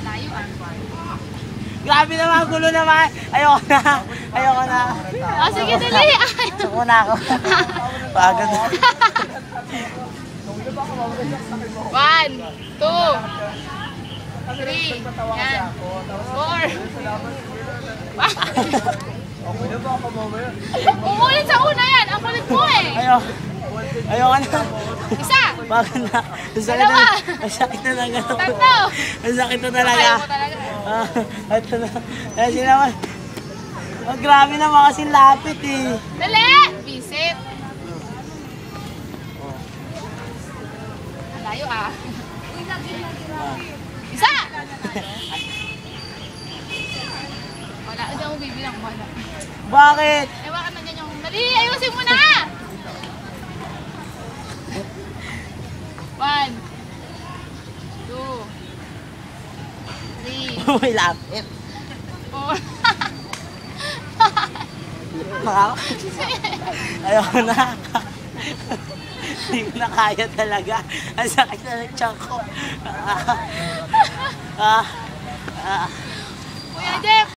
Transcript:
Layo ah. Grabe naman, gulo naman. Ayoko na. Ayoko na. Oh, sige, dali. Suko na ako. Pagod na. 1, 2, 3, yan. 4. Umulit sa una yan. Ang kulit mo eh. Ayoko na. Isa. Pagod na. Ang sakit Dalawa. na. Ang sakit na lang. Tatlo. Ang sakit na talaga. Kaya mo talaga. Ito na. Kasi naman. Oh, grabe naman kasi lapit eh. Dali. Visit. Layo ah. Isa. Wala. Hindi ako bibilang. Wala. Bakit? Eh, bakit nandiyan yung... Dali, ayusin mo na! 1, 2, 3, May lapit. 4. Ayoko na. Hindi ko na kaya talaga. Ang sakit na ng tiyan ko. Kuya Jeff!